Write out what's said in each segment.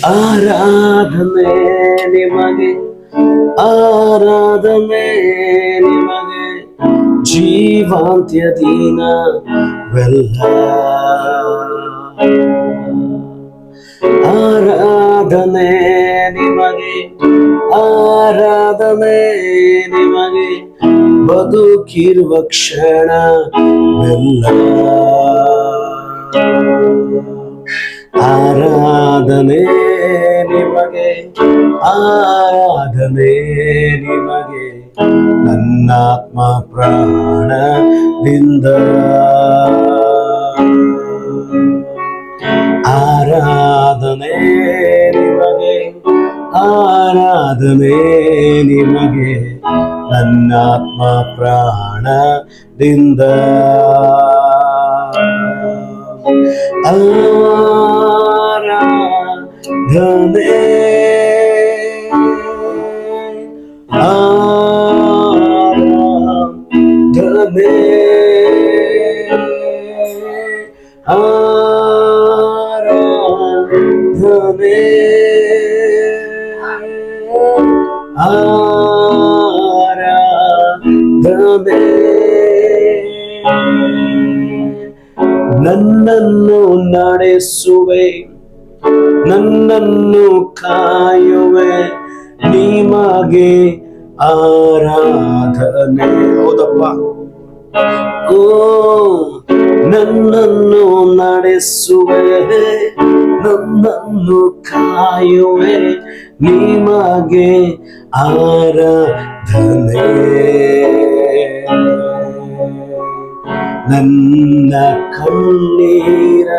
ಆರಾಧನೆ ನಿಮಗೆ, ಆರಾಧನೆ ನಿಮಗೆ, ಜೀವಾಂತ್ಯದೀನವೆಲ್ಲ. ಆರಾಧನೆ ನಿಮಗೆ, ಆರಾಧನೆ ನಿಮಗೆ, ಬದುಕಿರುವ ಕ್ಷಣವೆಲ್ಲ. ಆರಾಧನೆ ನಿಮಗೆ, ಆರಾಧನೆ ನಿಮಗೆ, ನನ್ನಾತ್ಮ ಪ್ರಾಣದಿಂದ. ಆರಾಧನೆ ನಿಮಗೆ, ಆರಾಧನೆ ನಿಮಗೆ, ನನ್ನಾತ್ಮ ಪ್ರಾಣದಿಂದ. ಆರಾಧನೆ, ಆರಾಧನೆ, ಆರಾಧನೆ, ಆರಾಧನೆ. ನನ್ನನ್ನು ನಡೆಸುವೆ, ನನ್ನನ್ನು ಕಾಯುವೆ, ನಿಮಗೆ ಆರಾಧನೆ. ಹೌದಪ್ಪ. ಓ, ನನ್ನನ್ನು ನಡೆಸುವೆ, ನನ್ನನ್ನು ಕಾಯುವೆ, ನಿಮಗೆ ಆರಾಧನೆ. ನನ್ನ ಕಣ್ಣೀರ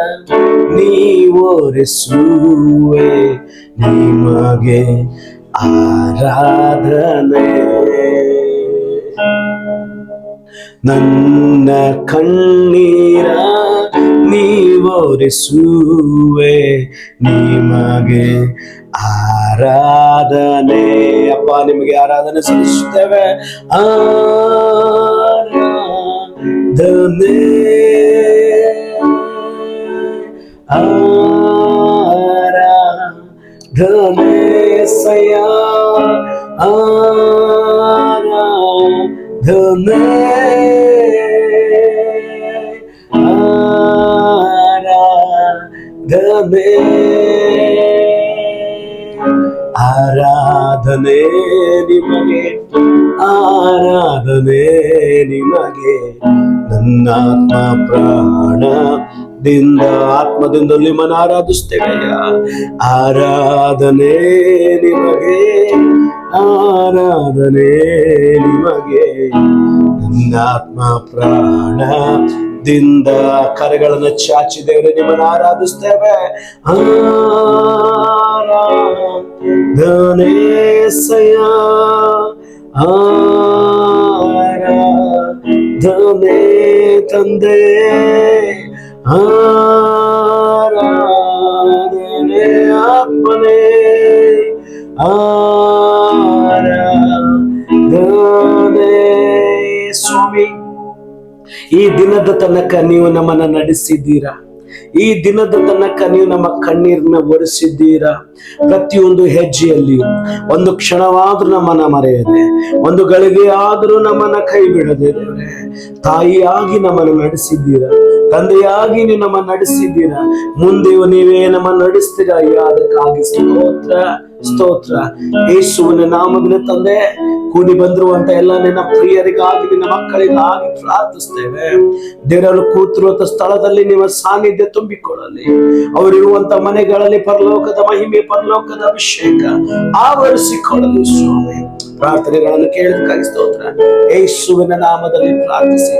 ನೀವೊರೆಸುವೆ, ನಿಮಗೆ ಆರಾಧನೆ. ನನ್ನ ಕಣ್ಣೀರ ನೀವೊರೆಸುವೆ, ನಿಮಗೆ ಆರಾಧನೆ. ಅಪ್ಪ, ನಿಮಗೆ ಆರಾಧನೆ ಸಲ್ಲಿಸುತ್ತೇವೆ. ಆರಾಧನೆ, ಆರಾಧನೆ ಸಯ, ಆರಾಧನೆ, ಆರಾಧನೆ, ಆರಾಧನೆ ನಿಮಗೆ, ಆರಾಧನೆ ನಿಮಗೆ, ನನ್ನಾತ್ಮ ಪ್ರಾಣದಿಂದ. ಆತ್ಮದಿಂದ ನಿಮ್ಮನ್ನು ಆರಾಧಿಸ್ತೇವೆ. ಆರಾಧನೆ ನಿಮಗೆ, ಆರಾಧನೆ ನಿಮಗೆ, ನನ್ನಾತ್ಮ ಪ್ರಾಣದಿಂದ. ಕರೆಗಳನ್ನು ಚಾಚಿ ದೇವರೇ ನಿಮ್ಮನ್ನು ಆರಾಧಿಸ್ತೇವೆ. ಆರಾಧನೆ ಸಯ, ಆರಾಧನೆ ತಂದೆ, ಆರಾಧನೆ ಆತ್ಮನೇ, ಆರಾಧನೆ ಸ್ವಾಮಿ. ಈ ದಿನದ ತನಕ ನೀವು ನಮ್ಮನ್ನ ನಡೆಸಿದ್ದೀರಾ. ಈ ದಿನದ ತನಕ ನೀವು ನಮ್ಮ ಕಣ್ಣೀರನ್ನ ಒರೆಸಿದ್ದೀರಾ. ಪ್ರತಿಯೊಂದು ಹೆಜ್ಜೆಯಲ್ಲಿಯೂ ಒಂದು ಕ್ಷಣವಾದ್ರೂ ನಮ್ಮನ್ನ ಮರೆಯದೆ, ಒಂದು ಗಳಿಗೆ ಆದರೂ ನಮ್ಮನ್ನ ಕೈ ಬಿಡದೆ ದೇವರೇ, ತಾಯಿಯಾಗಿ ನಮ್ಮನ್ನು ನಡೆಸಿದ್ದೀರಾ, ತಂದೆಯಾಗಿ ನೀವು ನಮ್ಮನ್ನು ನಡೆಸಿದ್ದೀರಾ. ಮುಂದೆಯೂ ನೀವೇ ನಮ್ಮನ್ನು ನಡೆಸ್ತೀರಾ. ಅದಕ್ಕಾಗಿ ಸ್ತೋತ್ರ, ಸ್ತೋತ್ರ. ಯೇಸುವಿನ ನಾಮದಲ್ಲಿ ತಂದೆ, ಕೂಡಿ ಬಂದಿರುವಂತ ಎಲ್ಲ ನಿನ್ನ ಪ್ರಿಯರಿಗಾಗಿ, ನಿನ್ನ ಮಕ್ಕಳಿಗಾಗಿ ಪ್ರಾರ್ಥಿಸ್ತೇವೆ. ದೇವರು ಕೂತಿರುವಂತ ಸ್ಥಳದಲ್ಲಿ ನಿಮ್ಮ ಸಾನ್ನಿಧ್ಯ ತುಂಬಿಕೊಳ್ಳಲಿ. ಅವರಿರುವಂತ ಮನೆಗಳಲ್ಲಿ ಪರಲೋಕದ ಮಹಿಮೆ, ಪರಲೋಕದ ಅಭಿಷೇಕ ಆವರಿಸಿಕೊಳ್ಳಲಿ ಸ್ವಾಮಿ. ಪ್ರಾರ್ಥನೆಗಳನ್ನು ಕೇಳಿದಕ್ಕಾಗಿ ಸ್ತೋತ್ರ. ಯೇಸುವಿನ ನಾಮದಲ್ಲಿ ಪ್ರಾರ್ಥಿಸಿ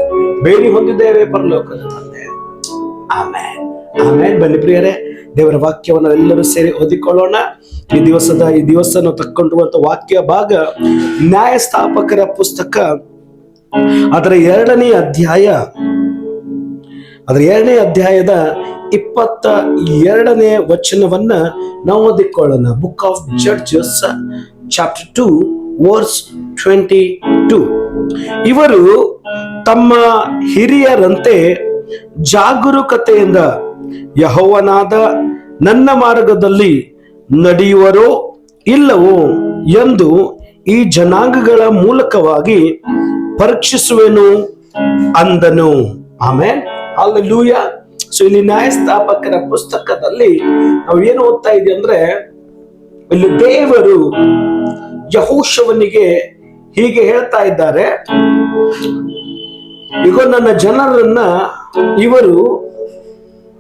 ಬೇಡಿ ಹೊಂದಿದ್ದೇವೆ ಪರಲೋಕದ ತಂದೆ. ಆಮೇನ್, ಆಮೇನ್. ಬನ್ನಿ ಪ್ರಿಯರೇ, ದೇವರ ವಾಕ್ಯವನ್ನು ಎಲ್ಲರೂ ಸೇರಿ ಓದಿಕೊಳ್ಳೋಣ. ಈ ದಿವಸ ನಾವು ತಕ್ಕೊಂಡಿರುವಂತ ವಾಕ್ಯ ಭಾಗ ನ್ಯಾಯಸ್ಥಾಪಕರ ಪುಸ್ತಕ, ಅದರ 2ನೇ ಅಧ್ಯಾಯದ 22ನೇ ವಚನವನ್ನ ನಾವು ಓದಿಕೊಳ್ಳೋಣ. Book of judges chapter 2 verse 22. ಇವರು ತಮ್ಮ ಹಿರಿಯರಂತೆ ಜಾಗರೂಕತೆಯಿಂದ ಯೆಹೋವನಾದ ನನ್ನ ಮಾರ್ಗದಲ್ಲಿ ನಡೆಯುವರೋ ಇಲ್ಲವೋ ಎಂದು ಈ ಜನಾಂಗಗಳ ಮೂಲಕವಾಗಿ ಪರೀಕ್ಷಿಸುವೆನು ಅಂದನು. Amen, hallelujah. ಸೊ ಇಲ್ಲಿ ನ್ಯಾಯಸ್ಥಾಪಕರ ಪುಸ್ತಕದಲ್ಲಿ ನಾವು ಏನು ಓದ್ತಾ ಇದೀವಿ ಅಂದ್ರೆ, ಇಲ್ಲಿ ದೇವರು ಯೆಹೋಶುವನಿಗೆ ಹೀಗೆ ಹೇಳ್ತಾ ಇದ್ದಾರೆ, ಈಗ ನನ್ನ ಜನರನ್ನ ಇವರು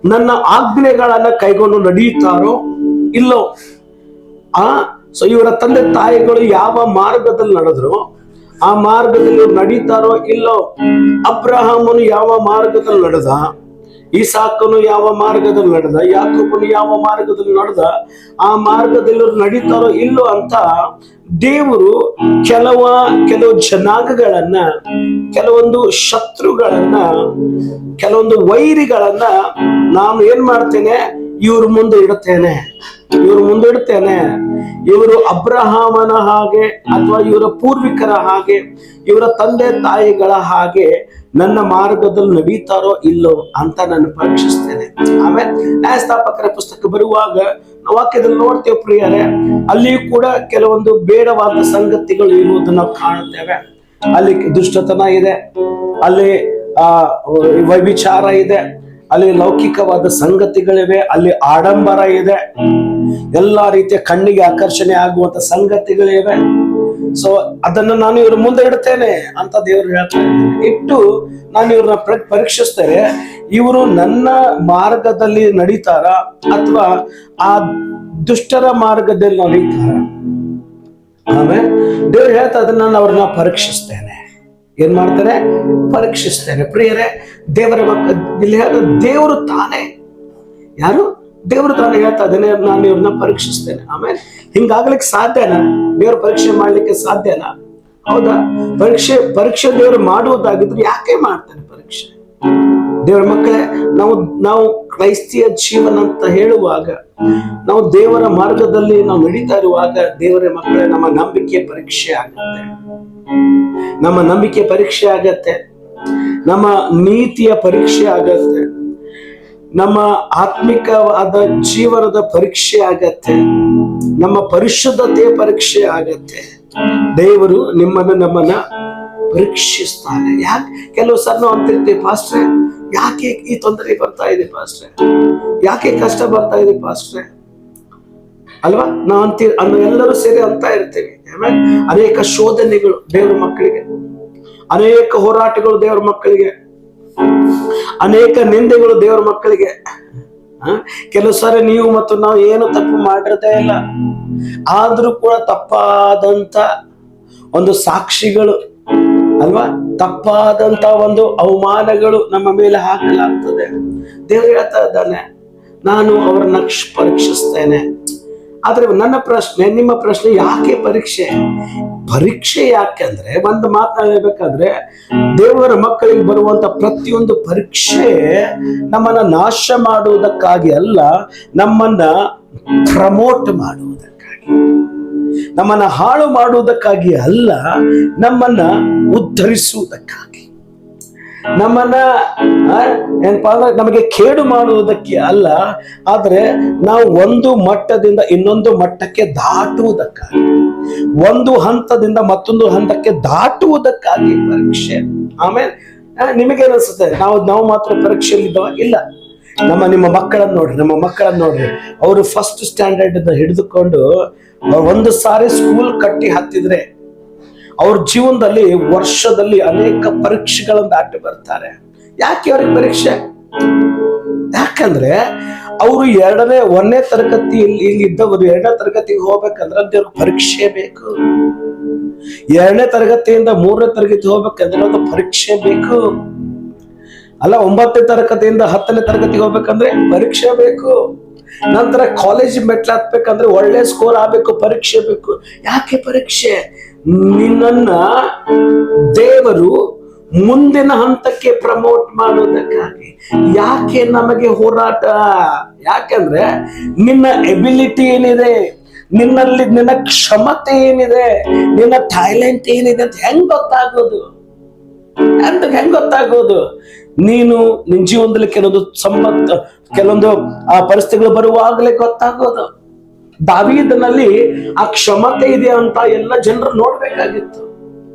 ನನ್ನ ಆಜ್ಞೆಗಳನ್ನ ಕೈಗೊಂಡು ನಡೆಯುತ್ತಾರೋ ಇಲ್ಲೋ, ಸೊ ಇವರ ತಂದೆ ತಾಯಿಗಳು ಯಾವ ಮಾರ್ಗದಲ್ಲಿ ನಡೆದ್ರು ಆ ಮಾರ್ಗದಲ್ಲಿ ಇವ್ರು ನಡೀತಾರೋ ಇಲ್ಲೋ, ಅಬ್ರಹಾಮನು ಯಾವ ಮಾರ್ಗದಲ್ಲಿ ನಡೆದ, ಇಸಾಕನು ಯಾವ ಮಾರ್ಗದಲ್ಲಿ ನಡೆದ, ಯಾಕೋಬನು ಯಾವ ಮಾರ್ಗದಲ್ಲಿ ನಡೆದ, ಆ ಮಾರ್ಗದಲ್ಲಿ ಇವ್ರು ನಡೀತಾರೋ ಇಲ್ಲೋ ಅಂತ ದೇವರು ಕೆಲವು ಜನಾಂಗಗಳನ್ನ, ಕೆಲವೊಂದು ಶತ್ರುಗಳನ್ನ, ಕೆಲವೊಂದು ವೈರಿಗಳನ್ನ ನಾನು ಏನ್ ಮಾಡ್ತೇನೆ, ಇವ್ರ ಮುಂದೆ ಇಡುತ್ತೇನೆ. ಇವರು ಅಬ್ರಹಾಮನ ಹಾಗೆ ಅಥವಾ ಇವರ ಪೂರ್ವಿಕರ ಹಾಗೆ, ಇವರ ತಂದೆ ತಾಯಿಗಳ ಹಾಗೆ ನನ್ನ ಮಾರ್ಗದಲ್ಲಿ ನಡೀತಾರೋ ಇಲ್ಲೋ ಅಂತ ನಾನು ಪರೀಕ್ಷಿಸ್ತೇನೆ. ಆಮೇಲೆ ನ್ಯಾಯಸ್ಥಾಪಕರ ಪುಸ್ತಕ ಬರುವಾಗ ನಾವು ವಾಕ್ಯದಲ್ಲಿ ನೋಡ್ತೇವೆ ಪ್ರಿಯರೇ, ಅಲ್ಲಿಯೂ ಕೂಡ ಕೆಲವೊಂದು ಬೇಡವಾದ ಸಂಗತಿಗಳು ಇರುವುದನ್ನು ನಾವು ಕಾಣುತ್ತೇವೆ. ಅಲ್ಲಿ ದುಷ್ಟತನ ಇದೆ, ಅಲ್ಲಿ ವ್ಯಭಿಚಾರ ಇದೆ, ಅಲ್ಲಿ ಲೌಕಿಕವಾದ ಸಂಗತಿಗಳಿವೆ, ಅಲ್ಲಿ ಆಡಂಬರ ಇದೆ, ಎಲ್ಲಾ ರೀತಿಯ ಕಣ್ಣಿಗೆ ಆಕರ್ಷಣೆ ಆಗುವಂತ ಸಂಗತಿಗಳಿವೆ. ಸೊ ಅದನ್ನ ನಾನು ಇವ್ರ ಮುಂದೆ ಇಡ್ತೇನೆ ಅಂತ ದೇವರು ಹೇಳ್ತಾ ಇದ್ದಾರೆ. ಇಟ್ಟು ನಾನು ಇವ್ರನ್ನ ಪರೀಕ್ಷಿಸ್ತೇನೆ, ಇವರು ನನ್ನ ಮಾರ್ಗದಲ್ಲಿ ನಡೀತಾರ ಅಥವಾ ಆ ದುಷ್ಟರ ಮಾರ್ಗದಲ್ಲಿ ನಡೀತಾರ. ಆಮೇಲೆ ದೇವ್ರು ಹೇಳ್ತಾ ಅದನ್ನ ನಾನು ಅವ್ರನ್ನ ಪರೀಕ್ಷಿಸ್ತೇನೆ. ಏನ್ ಮಾಡ್ತಾನೆ? ಪರೀಕ್ಷಿಸ್ತೇನೆ. ಪ್ರಿಯರೇ, ಇಲ್ಲಿ ದೇವರು ತಾನೇ, ಯಾರು? ದೇವರು ತಾನೇ ಹೇಳ್ತಾ ಇದ್ದೇನೆ, ನಾನು ಇವ್ರನ್ನ ಪರೀಕ್ಷಿಸ್ತೇನೆ. ಆಮೇಲೆ ಹಿಂಗಾಗ್ಲಿಕ್ಕೆ ಸಾಧ್ಯನಾ? ದೇವ್ರ ಪರೀಕ್ಷೆ ಮಾಡ್ಲಿಕ್ಕೆ ಸಾಧ್ಯನಾ? ಹೌದಾ? ಪರೀಕ್ಷೆ ದೇವರು ಮಾಡುವುದಾಗಿದ್ರೆ ಯಾಕೆ ಮಾಡ್ತಾನೆ ಪರೀಕ್ಷೆ? ದೇವರ ಮಕ್ಕಳೇ, ನಾವು ಕ್ರೈಸ್ತಿಯ ಜೀವನ ಅಂತ ಹೇಳುವಾಗ, ನಾವು ದೇವರ ಮಾರ್ಗದಲ್ಲಿ ನಾವು ನಡೀತಾ ಇರುವಾಗ, ದೇವರ ಮಕ್ಕಳೇ, ನಮ್ಮ ನಂಬಿಕೆ ಪರೀಕ್ಷೆ ಆಗತ್ತೆ, ನಮ್ಮ ನಂಬಿಕೆ ಪರೀಕ್ಷೆ ಆಗತ್ತೆ, ನಮ್ಮ ನೀತಿಯ ಪರೀಕ್ಷೆ ಆಗತ್ತೆ, ನಮ್ಮ ಆತ್ಮಿಕವಾದ ಜೀವನದ ಪರೀಕ್ಷೆ ಆಗತ್ತೆ, ನಮ್ಮ ಪರಿಶುದ್ಧತೆಯ ಪರೀಕ್ಷೆ ಆಗತ್ತೆ. ದೇವರು ನಮ್ಮನ್ನ ಪರೀಕ್ಷಿಸ್ತಾನೆ. ಕೆಲವು ಸರ್ ನಾವು ಅಂತಿರ್ತೀವಿ, ಪಾಸ್ಟ್ರೆ ಯಾಕೆ ಈ ತೊಂದರೆ ಬರ್ತಾ ಇದೆ ಪಾಸ್ಟ್ರೆ, ಯಾಕೆ ಕಷ್ಟ ಬರ್ತಾ ಇದೆ ಪಾಸ್ಟ್ರೆ ಅಲ್ವಾ? ನಾವು ಎಲ್ಲರೂ ಸೇರಿ ಅಂತ ಇರ್ತೀವಿ. ಅನೇಕ ಶೋಧನೆಗಳು ದೇವರ ಮಕ್ಕಳಿಗೆ, ಅನೇಕ ಹೋರಾಟಗಳು ದೇವರ ಮಕ್ಕಳಿಗೆ, ಅನೇಕ ನಿಂದೆಗಳು ದೇವರ ಮಕ್ಕಳಿಗೆ. ಕೆಲವು ಸಾರಿ ನೀವು ಮತ್ತು ನಾವು ಏನು ತಪ್ಪು ಮಾಡಿರದೇ ಇಲ್ಲ, ಆದ್ರೂ ಕೂಡ ತಪ್ಪಾದಂತ ಒಂದು ಸಾಕ್ಷಿಗಳು ಅಲ್ವಾ, ತಪ್ಪಾದಂತ ಒಂದು ಅವಮಾನಗಳು ನಮ್ಮ ಮೇಲೆ ಹಾಕಲಾಗ್ತದೆ. ದೇವರು ಹೇಳ್ತಾ ಇದ್ದಾನೆ, ನಾನು ಅವರನ್ನ ಪರೀಕ್ಷಿಸ್ತೇನೆ. ಆದ್ರೆ ನನ್ನ ಪ್ರಶ್ನೆ, ನಿಮ್ಮ ಪ್ರಶ್ನೆ, ಯಾಕೆ ಪರೀಕ್ಷೆ ಯಾಕೆಂದ್ರೆ, ಒಂದು ಮಾತನಾಡಬೇಕಾದ್ರೆ, ದೇವರ ಮಕ್ಕಳಿಗೆ ಬರುವಂತ ಪ್ರತಿಯೊಂದು ಪರೀಕ್ಷೆ ನಮ್ಮನ್ನ ನಾಶ ಮಾಡುವುದಕ್ಕಾಗಿ ಅಲ್ಲ, ನಮ್ಮನ್ನ ಪ್ರಮೋಟ್ ಮಾಡುವುದಕ್ಕಾಗಿ, ನಮ್ಮನ್ನ ಹಾಳು ಮಾಡುವುದಕ್ಕಾಗಿ ಅಲ್ಲ, ನಮ್ಮನ್ನ ಉದ್ಧರಿಸುವುದಕ್ಕಾಗಿ, ನಮ್ಮನ್ನ ಏನಪ್ಪಾ ಅಂದ್ರೆ ನಮಗೆ ಕೇಡು ಮಾಡುವುದಕ್ಕೆ ಅಲ್ಲ, ಆದ್ರೆ ನಾವು ಒಂದು ಮಟ್ಟದಿಂದ ಇನ್ನೊಂದು ಮಟ್ಟಕ್ಕೆ ದಾಟುವುದಕ್ಕಾಗಿ, ಒಂದು ಹಂತದಿಂದ ಮತ್ತೊಂದು ಹಂತಕ್ಕೆ ದಾಟುವುದಕ್ಕಾಗಿ ಪರೀಕ್ಷೆ. ಆಮೇಲೆ ನಿಮಗೇನಿಸುತ್ತೆ, ನಾವು ಮಾತ್ರ ಪರೀಕ್ಷೆಯಲ್ಲಿ ಇದ್ದಾವ? ಇಲ್ಲ. ನಿಮ್ಮ ಮಕ್ಕಳನ್ನ ನೋಡ್ರಿ, ಅವರು ಫಸ್ಟ್ ಸ್ಟ್ಯಾಂಡರ್ಡ್ ಹಿಡಿದುಕೊಂಡು ಒಂದು ಸಾರಿ ಸ್ಕೂಲ್ ಕಟ್ಟಿ ಹತ್ತಿದ್ರೆ ಅವ್ರ ಜೀವನದಲ್ಲಿ ವರ್ಷದಲ್ಲಿ ಅನೇಕ ಪರೀಕ್ಷೆಗಳನ್ನು ದಾಟಿ ಬರ್ತಾರೆ. ಯಾಕೆ ಅವ್ರಿಗೆ ಪರೀಕ್ಷೆ? ಯಾಕಂದ್ರೆ ಅವರು ಒಂದನೇ ತರಗತಿಯಲ್ಲಿ ಇದ್ದವರು 2ನೇ ತರಗತಿಗೆ ಹೋಗ್ಬೇಕಂದ್ರೆ ಅವ್ರಿಗೆ ಪರೀಕ್ಷೆ ಬೇಕು. 2ನೇ ತರಗತಿಯಿಂದ 3ನೇ ತರಗತಿ ಹೋಗ್ಬೇಕಂದ್ರೆ ಒಂದು ಪರೀಕ್ಷೆ ಬೇಕು. ಅಲ್ಲ, 9ನೇ ತರಗತಿಯಿಂದ 10ನೇ ತರಗತಿಗೆ ಹೋಗ್ಬೇಕಂದ್ರೆ ಪರೀಕ್ಷೆ ಬೇಕು. ನಂತರ ಕಾಲೇಜ್ ಮೆಟ್ಲು ಹತ್ಬೇಕಂದ್ರೆ ಒಳ್ಳೆ ಸ್ಕೋರ್ ಆಗ್ಬೇಕು, ಪರೀಕ್ಷೆ ಬೇಕು. ಯಾಕೆ ಪರೀಕ್ಷೆ? ನಿನ್ನನ್ನ ದೇವರು ಮುಂದಿನ ಹಂತಕ್ಕೆ ಪ್ರಮೋಟ್ ಮಾಡೋದಕ್ಕಾಗಿ. ಯಾಕೆ ನಮಗೆ ಹೋರಾಟ? ಯಾಕಂದ್ರೆ ನಿನ್ನ ಎಬಿಲಿಟಿ ಏನಿದೆ, ನಿನ್ನ ಕ್ಷಮತೆ ಏನಿದೆ, ನಿನ್ನ ಟ್ಯಾಲೆಂಟ್ ಏನಿದೆ ಅಂತ ಹೆಂಗ್ ಗೊತ್ತಾಗೋದು? ನೀನು ನಿನ್ನ ಜೀವನದಲ್ಲಿ ಕೆಲವೊಂದು ಪರಿಸ್ಥಿತಿಗಳು ಬರುವಾಗಲೇ ಗೊತ್ತಾಗೋದು. ದಾವೀದನಲ್ಲಿ ಆ ಕ್ಷಮತೆ ಇದೆ ಅಂತ ಎಲ್ಲ ಜನರು ನೋಡ್ಬೇಕಾಗಿತ್ತು.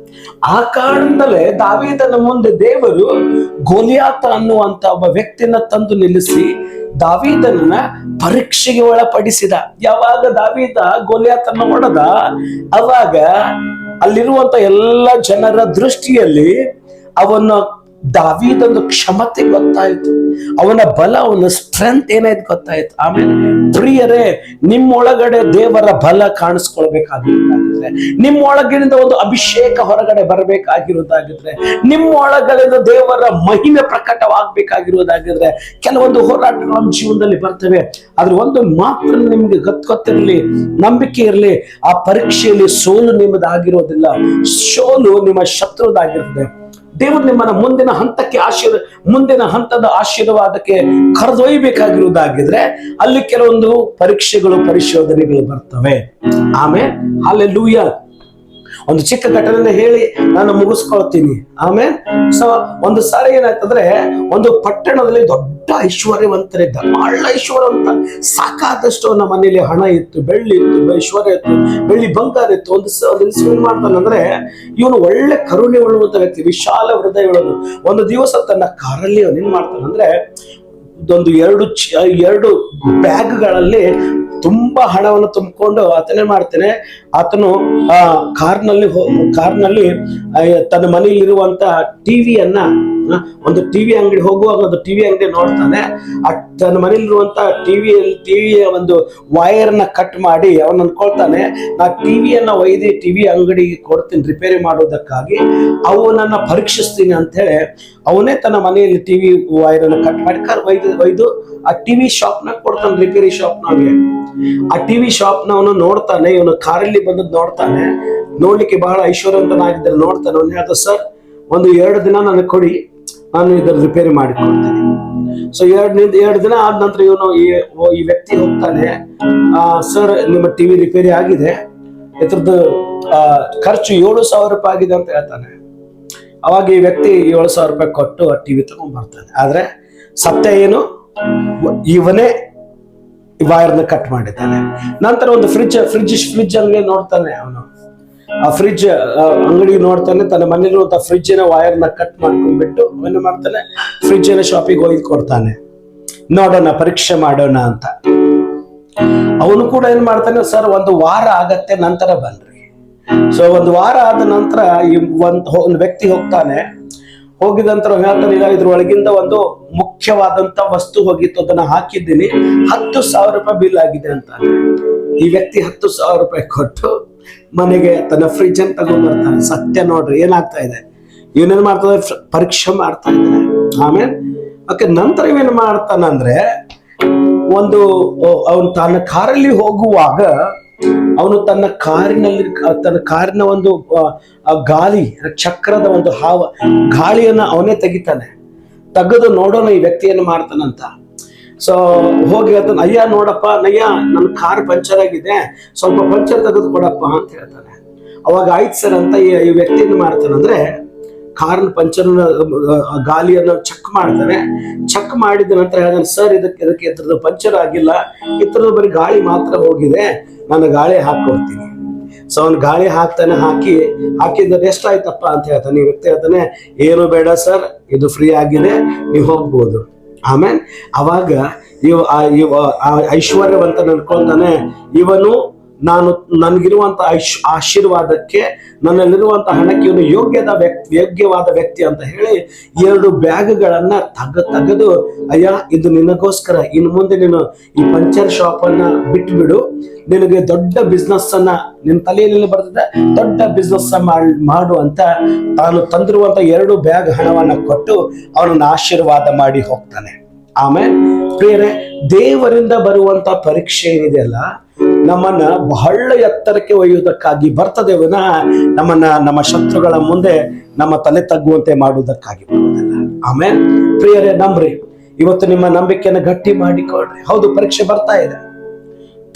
ಆ ಕಾರಣದಲ್ಲೇ ದಾವೀದನ ಮುಂದೆ ದೇವರು ಗೋಲಿಯಾತ ಅನ್ನುವಂತ ಒಬ್ಬ ವ್ಯಕ್ತಿನ ತಂದು ನಿಲ್ಲಿಸಿ ದಾವೀದನನ್ನ ಪರೀಕ್ಷೆಗೆ ಒಳಪಡಿಸಿದ. ಯಾವಾಗ ದಾವೀದ ಗೋಲಿಯಾತನ ಹೊಡೆದ, ಅವಾಗ ಅಲ್ಲಿರುವಂತ ಎಲ್ಲ ಜನರ ದೃಷ್ಟಿಯಲ್ಲಿ ಅವನ ದಾವೀದನ ಕ್ಷಮತೆ ಗೊತ್ತಾಯ್ತು, ಅವನ ಬಲ, ಅವನ ಸ್ಟ್ರೆಂತ್ ಏನಾಯ್ತು ಗೊತ್ತಾಯ್ತು. ಆಮೇಲೆ ಪ್ರಿಯರೇ, ನಿಮ್ಮೊಳಗಡೆ ದೇವರ ಬಲ ಕಾಣಿಸ್ಕೊಳ್ಬೇಕಾಗಿರೋದಾಗಿದ್ರೆ, ನಿಮ್ಮೊಳಗಿನಿಂದ ಒಂದು ಅಭಿಷೇಕ ಹೊರಗಡೆ ಬರಬೇಕಾಗಿರೋದಾಗಿದ್ರೆ, ನಿಮ್ಮೊಳಗಡೆ ದೇವರ ಮಹಿಮೆ ಪ್ರಕಟವಾಗಬೇಕಾಗಿರೋದಾಗಿದ್ರೆ, ಕೆಲವೊಂದು ಹೋರಾಟಗಳು ನಮ್ಮ ಜೀವನದಲ್ಲಿ ಬರ್ತವೆ. ಆದ್ರೆ ಒಂದು ಮಾತ್ರ ನಿಮ್ಗೆ ಗೊತ್ತಿರಲಿ, ನಂಬಿಕೆ ಇರಲಿ, ಆ ಪರೀಕ್ಷೆಯಲ್ಲಿ ಸೋಲು ನಿಮ್ಮದಾಗಿರೋದಿಲ್ಲ, ಸೋಲು ನಿಮ್ಮ ಶತ್ರುದಾಗಿರ್ತದೆ. ದೇವರು ನಿಮ್ಮನ್ನ ಮುಂದಿನ ಹಂತದ ಆಶೀರ್ವಾದಕ್ಕೆ ಕರೆದೊಯ್ಯಬೇಕಾಗಿರುವುದಾಗಿದ್ರೆ ಅಲ್ಲಿ ಕೆಲವೊಂದು ಪರೀಕ್ಷೆಗಳು, ಪರಿಶೋಧನೆಗಳು ಬರ್ತವೆ. ಆಮೇಲೆ ಹಲ್ಲೆಲೂಯಾ. ಒಂದು ಚಿಕ್ಕ ಘಟನೆ ಹೇಳಿ ನಾನು ಮುಗಿಸ್ಕೊಳ್ತೀನಿ. ಆಮೇಲೆ ಒಂದು ಸಾರಿ ಏನಾಯ್ತಂದ್ರೆ, ಒಂದು ಪಟ್ಟಣದಲ್ಲಿ ದೊಡ್ಡ ಐಶ್ವರ್ಯವಂತರಿದ್ದ, ಬಹಳ ಐಶ್ವರ್ಯವಂತ, ಸಾಕಾದಷ್ಟು ನಮ್ಮ ಮನೆಯಲ್ಲಿ ಹಣ ಇತ್ತು, ಬೆಳ್ಳಿ ಇತ್ತು, ಐಶ್ವರ್ಯ ಇತ್ತು, ಬೆಳ್ಳಿ ಬಂಗಾರ ಇತ್ತು. ಒಂದು ದಿವಸ ಏನ್ ಮಾಡ್ತಾನಂದ್ರೆ, ಇವನು ಒಳ್ಳೆ ಕರುಣೆ ಉಳ್ಳುವಂತ ವ್ಯಕ್ತಿ, ವಿಶಾಲ ಹೃದಯಗಳನ್ನು. ಒಂದು ದಿವಸ ತನ್ನ ಕಾರಲ್ಲಿ ಅವನು ಏನ್ ಮಾಡ್ತಾನಂದ್ರೆ, ಒಂದು ಎರಡು ಬ್ಯಾಗ್ಗಳಲ್ಲಿ ತುಂಬಾ ಹಣವನ್ನು ತುಂಬಿಕೊಂಡು ಆತನೇ ಮಾಡ್ತಾನೆ. ಆತನು ಕಾರ್ನಲ್ಲಿ ತನ್ನ ಮನೆಯಲ್ಲಿರುವಂತ ಟಿವಿಯನ್ನ, ಒಂದು ಟಿವಿ ಅಂಗಡಿ ಹೋಗುವಾಗ ಒಂದು ಟಿವಿ ಅಂಗಡಿ ನೋಡ್ತಾನೆ. ತನ್ನ ಮನೆಯಲ್ಲಿರುವಂತ ಟಿವಿಯ ಒಂದು ವೈರ್ನ ಕಟ್ ಮಾಡಿ ಅವನು ಅನ್ಕೊಳ್ತಾನೆ, ನಾ ಟಿವಿಯನ್ನ ಒಯ್ದು ಟಿವಿ ಅಂಗಡಿಗೆ ಕೊಡ್ತೀನಿ ರಿಪೇರಿ ಮಾಡೋದಕ್ಕಾಗಿ, ಅವನನ್ನ ಪರೀಕ್ಷಿಸ್ತೀನಿ ಅಂತ ಹೇಳಿ ಅವನೇ ತನ್ನ ಮನೆಯಲ್ಲಿ ಟಿವಿ ವೈರನ್ನ ಕಟ್ ಮಾಡಿ ಒಯ್ದು ಆ ಟಿವಿ ಶಾಪ್ನಾಗ ಕೊಡ್ತಾನೆ, ರಿಪೇರಿ ಶಾಪ್ನಾಗೆ. ಆ ಟಿವಿ ಶಾಪ್ನವನು ನೋಡ್ತಾನೆ, ಇವನು ಕಾರಲ್ಲಿ ಬಂದದ್ದು ನೋಡ್ತಾನೆ, ನೋಡ್ಲಿಕ್ಕೆ ಬಹಳ ಐಶ್ವರ್ಯವಂತನಾಗಿದ್ದರೆ ನೋಡ್ತಾನೆ. ಅವ್ನು ಹೇಳ್ದ, ಸರ್ ಒಂದು 2 ದಿನ ನನಗೆ ಕೊಡಿ, ನಾನು ಇದರ ರಿಪೇರಿ ಮಾಡಿಕೊಡ್ತೀನಿ. ಸೊ ಎರಡು ದಿನ ಆದ ನಂತರ ಇವನು ಈ ವ್ಯಕ್ತಿ ಹೋಗ್ತಾನೆ, ಸರ್ ನಿಮ್ಮ ಟಿವಿ ರಿಪೇರಿ ಆಗಿದೆ, ಇದ್ರದ್ದು ಖರ್ಚು 7,000 ರೂಪಾಯಿ ಆಗಿದೆ ಅಂತ ಹೇಳ್ತಾನೆ. ಅವಾಗ ಈ ವ್ಯಕ್ತಿ 7,000 ರೂಪಾಯಿ ಕೊಟ್ಟು ಆ ಟಿವಿ ತಗೊಂಡ್ ಬರ್ತಾನೆ. ಆದ್ರೆ ಸತ್ಯ ಏನು, ಇವನೇ ವೈರ್ನ ಕಟ್ ಮಾಡಿದ್ದಾನೆ. ನಂತರ ಒಂದು ಫ್ರಿಡ್ಜ್ ಅಂಗಡಿ ನೋಡ್ತಾನೆ ಅವನು. ಆ ಫ್ರಿಡ್ಜ್ ಅಂಗಡಿ ನೋಡ್ತಾನೆ, ತನ್ನ ಮನೇಲಿರುವಂತ ಫ್ರಿಡ್ಜಿನ ವೈರ್ನ ಕಟ್ ಮಾಡ್ಕೊಂಡ್ಬಿಟ್ಟು ಏನು ಮಾಡ್ತಾನೆ, ಫ್ರಿಡ್ಜಿನ ಶಾಪಿಗೆ ಒಯ್ದು ಕೊಡ್ತಾನೆ, ನೋಡೋಣ ಪರೀಕ್ಷೆ ಮಾಡೋಣ ಅಂತ. ಅವನು ಕೂಡ ಏನ್ ಮಾಡ್ತಾನೆ, ಸರ್ 1 ವಾರ ಆಗತ್ತೆ, ನಂತರ ಬನ್ರಿ. ಸೊ 1 ವಾರ ಆದ ನಂತರ ಒಂದು ವ್ಯಕ್ತಿ ಹೋಗ್ತಾನೆ. ಹೋಗಿದ ನಂತರ ಹೇಳ್ತಾನೆ, ಈಗ ಇದ್ರೊಳಗಿಂದ ಒಂದು ಮುಖ್ಯವಾದಂತ ವಸ್ತು ಹೋಗಿತ್ತು, ಅದನ್ನ ಹಾಕಿದ್ದೀನಿ, 10,000 ರೂಪಾಯಿ ಬಿಲ್ ಆಗಿದೆ ಅಂತ. ಈ ವ್ಯಕ್ತಿ 10,000 ರೂಪಾಯಿ ಕೊಟ್ಟು ಮನೆಗೆ ತನ್ನ ಫ್ರಿಡ್ಜ್ ಅನ್ನು ತಗೊಂಡ್ ಬರ್ತಾನೆ. ಸತ್ಯ ನೋಡ್ರಿ ಏನಾಗ್ತಾ ಇದೆ, ಇವನೇನ್ ಮಾಡ್ತಾನೆ, ಪರೀಕ್ಷೆ ಮಾಡ್ತಾ ಇದ್ದಾನೆ. ಆಮೇಲೆ ನಂತರ ಇವೇನ್ ಮಾಡ್ತಾನಂದ್ರೆ, ಅವನು ತನ್ನ ಕಾರಲ್ಲಿ ಹೋಗುವಾಗ ಅವನು ತನ್ನ ಕಾರಿನ ಒಂದು ಗಾಲಿ ಚಕ್ರದ ಒಂದು ಗಾಳಿಯನ್ನ ಅವನೇ ತೆಗಿತಾನೆ. ತೆಗೆದು ನೋಡೋಣ ಈ ವ್ಯಕ್ತಿ ಏನು ಮಾಡ್ತಾನಂತ. ಸೊ ಹೋಗಿ ಅದನ್ನ, ಅಯ್ಯ ನೋಡಪ್ಪ ನಯ್ಯ, ನನ್ನ ಕಾರ್ ಪಂಚರ್ ಆಗಿದೆ, ಸ್ವಲ್ಪ ಪಂಚರ್ ತೆಗೆದು ಕೊಡಪ್ಪ ಅಂತ ಹೇಳ್ತಾನೆ. ಅವಾಗ ಆಯ್ತು ಸರ್ ಅಂತ ಈ ವ್ಯಕ್ತಿ ಏನ್ ಮಾಡ್ತಾನಂದ್ರೆ, ಕಾರ್ನ ಪಂಚರ್ ಗಾಲಿಯನ್ನು ಚೆಕ್ ಮಾಡ್ತಾನೆ. ಚೆಕ್ ಮಾಡಿದ ನಂತರ ಹೇಳ್ತಾನೆ, ಸರ್ ಇದಕ್ಕೆ ಇದ್ರದ್ದು ಪಂಚರ್ ಆಗಿಲ್ಲ, ಇದ್ರದ್ದು ಬರೀ ಗಾಳಿ ಮಾತ್ರ ಹೋಗಿದೆ, ನಾನು ಗಾಳಿ ಹಾಕೊಡ್ತೀನಿ. ಸೊ ಅವ್ನು ಗಾಳಿ ಹಾಕಿದ್ರೆ ಎಷ್ಟಾಯ್ತಪ್ಪ ಅಂತ ಹೇಳ್ತಾನೆ. ಈ ವ್ಯಕ್ತಿ ಹೇಳ್ತಾನೆ, ಏನು ಬೇಡ ಸರ್, ಇದು ಫ್ರೀ ಆಗಿದೆ, ನೀವು ಹೋಗ್ಬೋದು. ಆಮೇಲೆ ಅವಾಗ ಐಶ್ವರ್ಯವಂತ ಅನ್ಕೊಳ್ತಾನೆ, ಇವನು ನನಗಿರುವಂತ ಆಶೀರ್ವಾದಕ್ಕೆ, ನನ್ನಲ್ಲಿರುವಂತ ಹಣಕ್ಕೆ ಇವನು ಯೋಗ್ಯವಾದ ವ್ಯಕ್ತಿ ಅಂತ ಹೇಳಿ 2 ಬ್ಯಾಗ್ಗಳನ್ನ ತೆಗೆದು, ಅಯ್ಯ ಇದು ನಿನಗೋಸ್ಕರ, ಇನ್ನು ಮುಂದೆ ನೀನು ಈ ಪಂಚರ್ ಶಾಪ್ ಅನ್ನ ಬಿಟ್ಬಿಡು, ನಿನಗೆ ದೊಡ್ಡ ಬಿಸ್ನೆಸ್ ಅನ್ನ ನಿನ್ನ ತಲೆಯಲ್ಲಿ ಬರ್ತದೆ, ದೊಡ್ಡ ಬಿಸ್ನೆಸ್ ಮಾಡು ಅಂತ ತಾನು ತಂದಿರುವಂತ 2 ಬ್ಯಾಗ್ ಹಣವನ್ನ ಕೊಟ್ಟು ಅವನನ್ನ ಆಶೀರ್ವಾದ ಮಾಡಿ ಹೋಗ್ತಾನೆ. ಆಮೇಲೆ ಪ್ರಿಯರೇ, ದೇವರಿಂದ ಬರುವಂತ ಪರೀಕ್ಷೆ ಏನಿದೆಯಲ್ಲ, ನಮ್ಮನ್ನ ಬಹಳ ಎತ್ತರಕ್ಕೆ ಒಯ್ಯುವುದಕ್ಕಾಗಿ ಬರ್ತದೆ ವಿನಃ ನಮ್ಮ ಶತ್ರುಗಳ ಮುಂದೆ ನಮ್ಮ ತಲೆ ತಗ್ಗುವಂತೆ ಮಾಡುವುದಕ್ಕಾಗಿ ಬರುವುದಿಲ್ಲ. ಆಮೇಲೆ ಪ್ರಿಯರೇ, ನಂಬ್ರಿ, ಇವತ್ತು ನಿಮ್ಮ ನಂಬಿಕೆಯನ್ನು ಗಟ್ಟಿ ಮಾಡಿಕೊಳ್ರಿ. ಹೌದು, ಪರೀಕ್ಷೆ ಬರ್ತಾ ಇದೆ,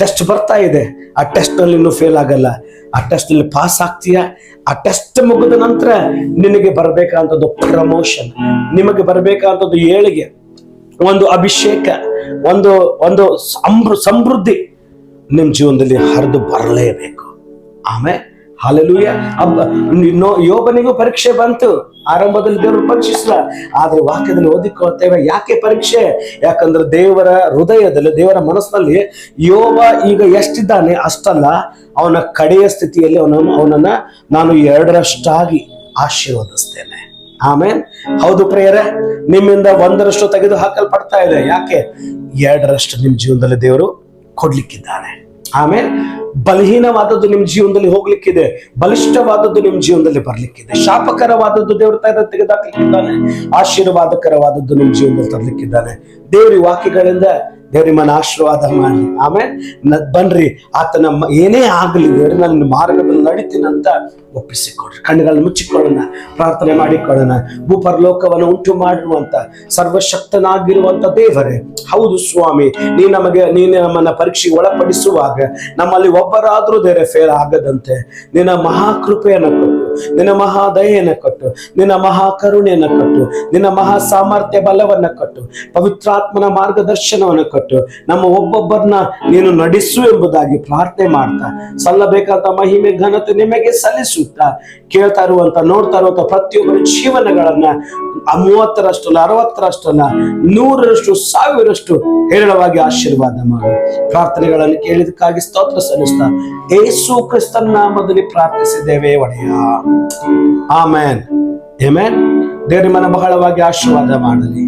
ಟೆಸ್ಟ್ ಬರ್ತಾ ಇದೆ. ಆ ಟೆಸ್ಟ್ ನಲ್ಲಿ ಇನ್ನೂ ಫೇಲ್ ಆಗಲ್ಲ, ಆ ಟೆಸ್ಟ್ ನಲ್ಲಿ ಪಾಸ್ ಆಗ್ತೀಯಾ. ಆ ಟೆಸ್ಟ್ ಮುಗಿದ ನಂತರ ನಿನಗೆ ಬರಬೇಕಾದಂಥದ್ದು ಪ್ರಮೋಷನ್, ನಿಮಗೆ ಬರಬೇಕಾದಂಥದ್ದು ಏಳಿಗೆ, ಒಂದು ಅಭಿಷೇಕ, ಒಂದು ಸಮೃದ್ಧಿ, ನಿಮ್ಮ ಜೀವನದಲ್ಲಿ ಹರಿದು ಬರಲೇಬೇಕು. ಆಮೇಲೆ ಹಲ್ಲೆಲೂಯಾ. ಯೋಬನಿಗೂ ಪರೀಕ್ಷೆ ಬಂತು. ಆರಂಭದಲ್ಲಿ ದೇವರು ಪರೀಕ್ಷಿಸಲ, ಆದ್ರೆ ವಾಕ್ಯದಲ್ಲಿ ಓದಿಕೊಳ್ತೇವೆ ಯಾಕೆ ಪರೀಕ್ಷೆ? ಯಾಕಂದ್ರೆ ದೇವರ ಹೃದಯದಲ್ಲಿ, ದೇವರ ಮನಸ್ಸಿನಲ್ಲಿ ಯೋಬ ಈಗ ಎಷ್ಟಿದ್ದಾನೆ ಅಷ್ಟಲ್ಲ, ಅವನ ಕಡೆಯ ಸ್ಥಿತಿಯಲ್ಲಿ ಅವನನ್ನ ನಾನು 2ರಷ್ಟಾಗಿ ಆಶೀರ್ವದಿಸ್ತೇನೆ. ಆಮೇಲೆ ಹೌದು ಪ್ರಿಯರೇ, ನಿಮ್ಮಿಂದ 1ರಷ್ಟು ತೆಗೆದು ಹಾಕಲ್ಪಡ್ತಾ ಇದೆ. ಯಾಕೆ? 2ರಷ್ಟು ನಿಮ್ ಜೀವನದಲ್ಲಿ ದೇವರು ಕೊಡ್ಲಿಕ್ಕಿದ್ದಾನೆ. ಆಮೇಲೆ ಬಲಹೀನವಾದದ್ದು ನಿಮ್ ಜೀವನದಲ್ಲಿ ಹೋಗ್ಲಿಕ್ಕಿದೆ, ಬಲಿಷ್ಠವಾದದ್ದು ನಿಮ್ ಜೀವನದಲ್ಲಿ ಬರ್ಲಿಕ್ಕಿದೆ. ಶಾಪಕರವಾದದ್ದು ದೇವ್ರ ತೆಗೆದಾಕ್ಲಿಕ್ಕಿದ್ದಾನೆ, ಆಶೀರ್ವಾದಕರವಾದದ್ದು ನಿಮ್ ಜೀವನದಲ್ಲಿ ತರ್ಲಿಕ್ಕಿದ್ದಾನೆ. ದೇವ್ರಿ ವಾಕ್ಯಗಳಿಂದ ದೇವ್ರ ನಿಮ್ಮನ್ನ ಆಶೀರ್ವಾದ ಮಾಡಲಿ. ಆಮೇಲೆ ಬನ್ರಿ, ಆತನ ಏನೇ ಆಗಲಿ ದೇವ್ರಿ ನನ್ನ ಮಾರ್ಗದಲ್ಲಿ ನಡಿತೀನಿ ಅಂತ ಒಪ್ಪಿಸಿಕೊಡ್ರಿ. ಕಣ್ಣುಗಳನ್ನು ಮುಚ್ಚಿಕೊಳ್ಳೋಣ, ಪ್ರಾರ್ಥನೆ ಮಾಡಿಕೊಳ್ಳೋಣ. ಭೂಪರಲೋಕವನ್ನು ಉಂಟು ಮಾಡಿರುವಂತ ಸರ್ವಶಕ್ತನಾಗಿರುವಂತ ದೇವರೇ, ಹೌದು ಸ್ವಾಮಿ, ನೀನು ನಮ್ಮನ್ನ ಪರೀಕ್ಷೆಗೆ ಒಳಪಡಿಸುವಾಗ ನಮ್ಮಲ್ಲಿ ಒಬ್ಬರಾದ್ರೂ ದೇವರೇ ಫೇಲ್ ಆಗದಂತೆ ನಿನ್ನ ಮಹಾಕೃಪೆಯನ್ನು ಕೊಟ್ಟು, ನಿನ್ನ ಮಹಾದಯೆಯನ್ನು ಕೊಟ್ಟು, ನಿನ್ನ ಮಹಾಕರುಣೆಯನ್ನು ಕೊಟ್ಟು, ನಿನ್ನ ಮಹಾ ಸಾಮರ್ಥ್ಯ ಬಲವನ್ನ ಕೊಟ್ಟು, ಪವಿತ್ರಾತ್ಮನ ಮಾರ್ಗದರ್ಶನವನ್ನು ಕೊಟ್ಟು ನಮ್ಮ ಒಬ್ಬೊಬ್ಬರನ್ನ ನೀನು ನಡೆಸು ಎಂಬುದಾಗಿ ಪ್ರಾರ್ಥನೆ ಮಾಡ್ತಾ, ಸಲ್ಲಬೇಕಾದ ಮಹಿಮೆ ಘನತೆ ನಿಮಗೆ ಸಲ್ಲಿಸುತ್ತಾ, ಕೇಳ್ತಾ ಇರುವಂತ ನೋಡ್ತಾ ಇರುವಂತ ಪ್ರತಿಯೊಬ್ಬರ ಜೀವನಗಳನ್ನ 30ರಷ್ಟಲ್ಲ, 60ರಷ್ಟಲ್ಲ, 100ರಷ್ಟು, 1000ರಷ್ಟು ಹೇರಳವಾಗಿ ಆಶೀರ್ವಾದ ಮಾಡು. ಪ್ರಾರ್ಥನೆಗಳನ್ನು ಕೇಳಿದಕ್ಕಾಗಿ ಸ್ತೋತ್ರ ಸಲ್ಲಿಸ್ತಾ ಯೇಸು ಕ್ರಿಸ್ತನ ನಾಮದಲ್ಲಿ ಪ್ರಾರ್ಥಿಸಿದ್ದೇವೆ ಒಡೆಯ. ಆಮೆನ್. ಆಮೆನ್. ದೇವರ ನಿಮ್ಮನ್ನ ಬಹಳವಾಗಿ ಆಶೀರ್ವಾದ ಮಾಡಲಿ.